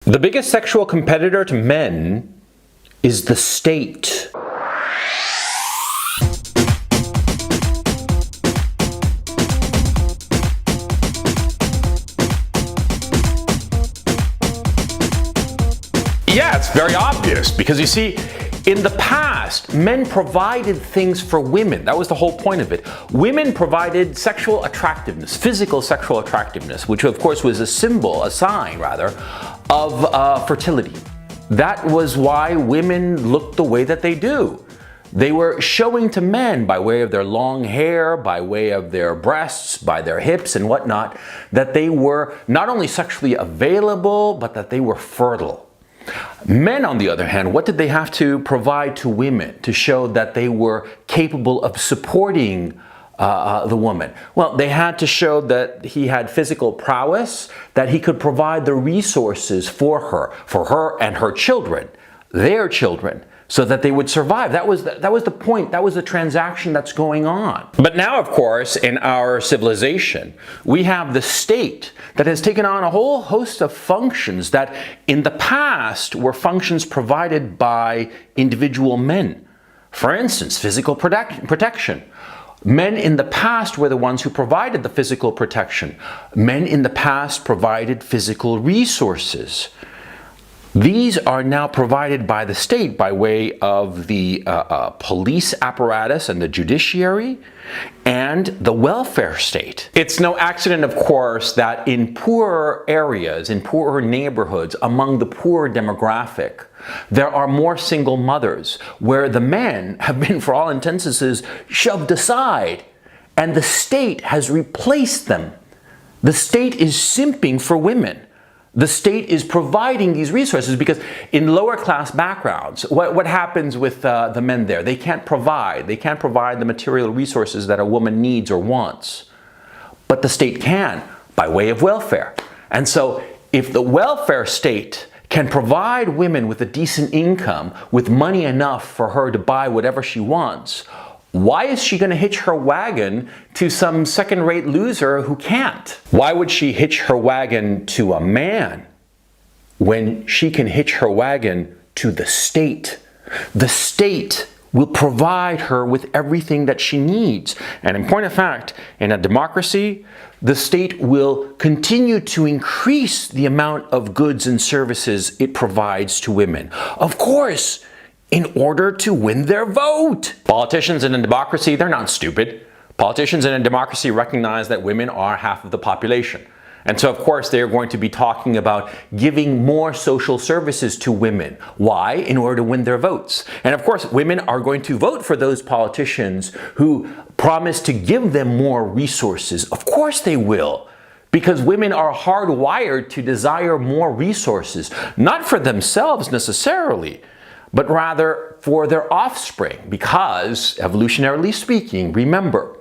The biggest sexual competitor to men is the state. Yeah, it's very obvious because you see, in the past, men provided things for women. That was the whole point of it. Women provided sexual attractiveness, physical sexual attractiveness, which of course was a symbol, a sign rather, of fertility. That was why women looked the way that they do. They were showing to men by way of their long hair, by way of their breasts, by their hips and whatnot, that they were not only sexually available, but that they were fertile. Men, on the other hand, what did they have to provide to women to show that they were capable of supporting the woman? Well, they had to show that he had physical prowess, that he could provide the resources for her and her children, their children, so that they would survive. That was the point. That was the transaction that's going on. But now, of course, in our civilization, we have the state that has taken on a whole host of functions that in the past were functions provided by individual men. For instance, physical protection. Men in the past were the ones who provided the physical protection. Men in the past provided physical resources. These are now provided by the state by way of the police apparatus and the judiciary and the welfare state. It's no accident, of course, that in poorer areas, in poorer neighborhoods, among the poor demographic, there are more single mothers where the men have been, for all intents and purposes, shoved aside and the state has replaced them. The state is simping for women. The state is providing these resources because in lower class backgrounds, what happens with the men there? They can't provide the material resources that a woman needs or wants. But the state can, by way of welfare. And so if the welfare state can provide women with a decent income, with money enough for her to buy whatever she wants, why is she going to hitch her wagon to some second-rate loser who can't? Why would she hitch her wagon to a man when she can hitch her wagon to the state? The state will provide her with everything that she needs. And in point of fact, in a democracy, the state will continue to increase the amount of goods and services it provides to women. Of course, in order to win their vote. Politicians in a democracy, they're not stupid. Politicians in a democracy recognize that women are half of the population. And so, of course, they're going to be talking about giving more social services to women. Why? In order to win their votes. And of course, women are going to vote for those politicians who promise to give them more resources. Of course they will. Because women are hardwired to desire more resources, not for themselves necessarily, but rather for their offspring, because, evolutionarily speaking, remember,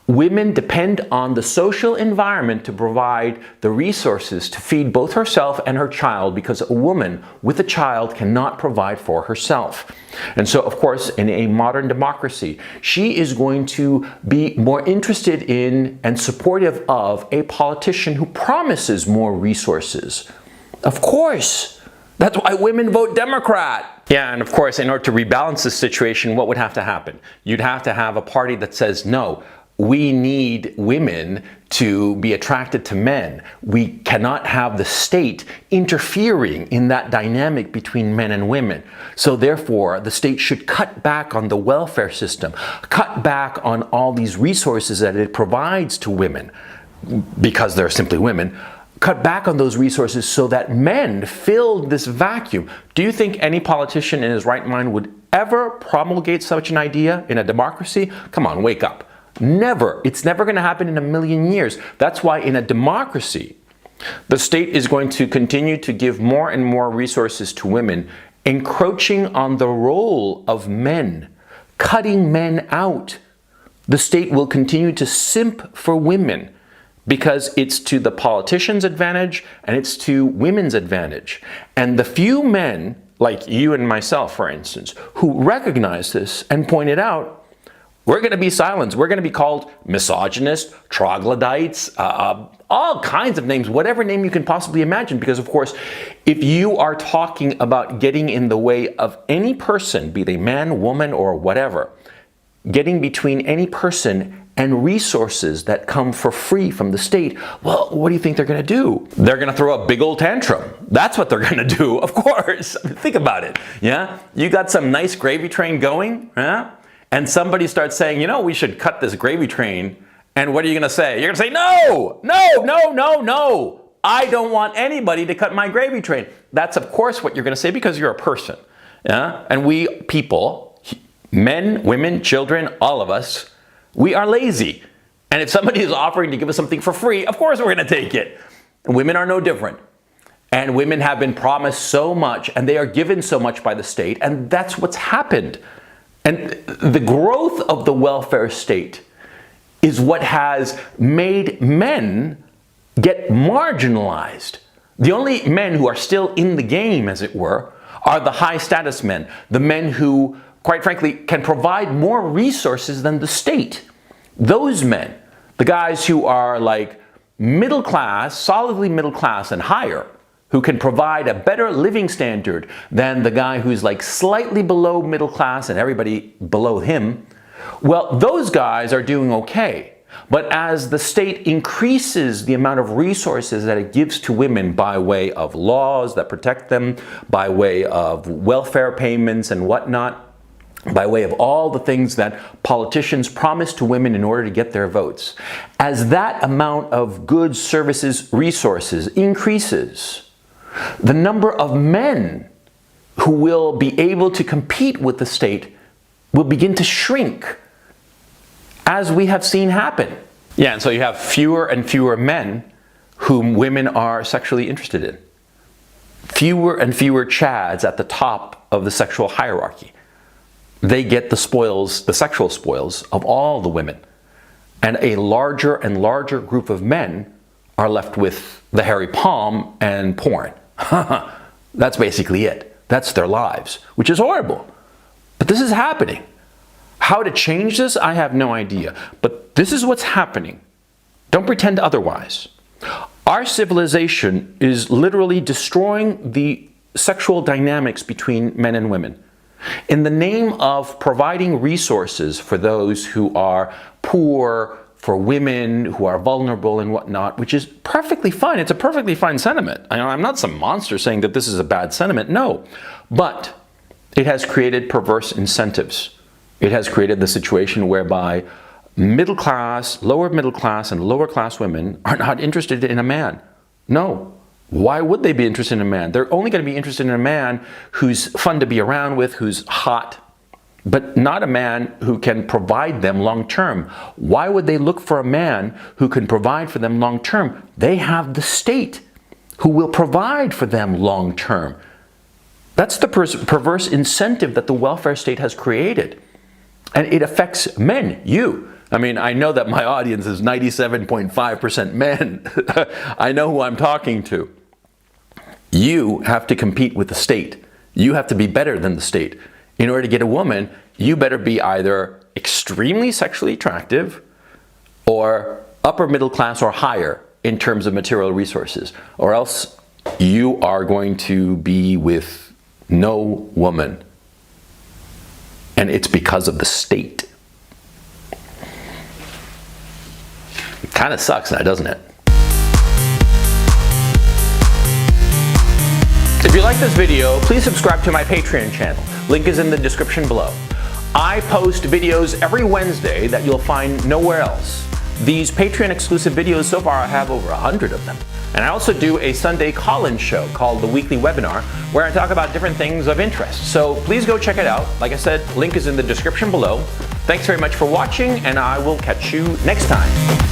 women depend on the social environment to provide the resources to feed both herself and her child, because a woman with a child cannot provide for herself. And so, of course, in a modern democracy, she is going to be more interested in and supportive of a politician who promises more resources. Of course. That's why women vote Democrat. Yeah, and of course, in order to rebalance this situation, what would have to happen? You'd have to have a party that says, no, we need women to be attracted to men. We cannot have the state interfering in that dynamic between men and women. So therefore, the state should cut back on the welfare system, cut back on all these resources that it provides to women, because they're simply women. Cut back on those resources so that men fill this vacuum. Do you think any politician in his right mind would ever promulgate such an idea in a democracy? Come on, wake up. Never. It's never going to happen in a million years. That's why in a democracy, the state is going to continue to give more and more resources to women, encroaching on the role of men, cutting men out. The state will continue to simp for women, because it's to the politician's advantage and it's to women's advantage. And the few men, like you and myself, for instance, who recognize this and point it out, we're going to be silenced. We're going to be called misogynist, troglodytes, all kinds of names, whatever name you can possibly imagine, because of course, if you are talking about getting in the way of any person, be they man, woman, or whatever, getting between any person and resources that come for free from the state, well, what do you think they're going to do? They're going to throw a big old tantrum. That's what they're going to do, of course. Think about it, yeah? You got some nice gravy train going, yeah? And somebody starts saying, you know, we should cut this gravy train. And what are you going to say? You're going to say, no, no, no, no, no. I don't want anybody to cut my gravy train. That's, of course, what you're going to say because you're a person, yeah? And we people, men, women, children, all of us, we are lazy. And if somebody is offering to give us something for free, of course we're going to take it. Women are no different. And women have been promised so much and they are given so much by the state, and that's what's happened. And the growth of the welfare state is what has made men get marginalized. The only men who are still in the game, as it were, are the high status men, the men who, quite frankly, can provide more resources than the state. Those men, the guys who are like middle class, solidly middle class and higher, who can provide a better living standard than the guy who's like slightly below middle class and everybody below him, well, those guys are doing okay. But as the state increases the amount of resources that it gives to women by way of laws that protect them, by way of welfare payments and whatnot, by way of all the things that politicians promise to women in order to get their votes, as that amount of goods, services, resources increases, the number of men who will be able to compete with the state will begin to shrink, as we have seen happen. Yeah, and so you have fewer and fewer men whom women are sexually interested in. Fewer and fewer chads at the top of the sexual hierarchy. They get the spoils, the sexual spoils of all the women. And a larger and larger group of men are left with the hairy palm and porn. That's basically it. That's their lives, which is horrible. But this is happening. How to change this, I have no idea. But this is what's happening. Don't pretend otherwise. Our civilization is literally destroying the sexual dynamics between men and women. In the name of providing resources for those who are poor, for women who are vulnerable and whatnot, which is perfectly fine. It's a perfectly fine sentiment. I'm not some monster saying that this is a bad sentiment, no. But it has created perverse incentives. It has created the situation whereby middle class, lower middle class, and lower class women are not interested in a man. No. Why would they be interested in a man? They're only going to be interested in a man who's fun to be around with, who's hot, but not a man who can provide them long term. Why would they look for a man who can provide for them long term? They have the state who will provide for them long term. That's the perverse incentive that the welfare state has created. And it affects men, you. I mean, I know that my audience is 97.5% men. I know who I'm talking to. You have to compete with the state. You have to be better than the state. In order to get a woman, you better be either extremely sexually attractive or upper middle class or higher in terms of material resources, or else you are going to be with no woman. And it's because of the state. It kind of sucks now, doesn't it? If you like this video, please subscribe to my Patreon channel. Link is in the description below. I post videos every Wednesday that you'll find nowhere else. These Patreon exclusive videos, so far I have over 100 of them. And I also do a Sunday call-in show called The Weekly Webinar, where I talk about different things of interest. So please go check it out. Like I said, link is in the description below. Thanks very much for watching, and I will catch you next time.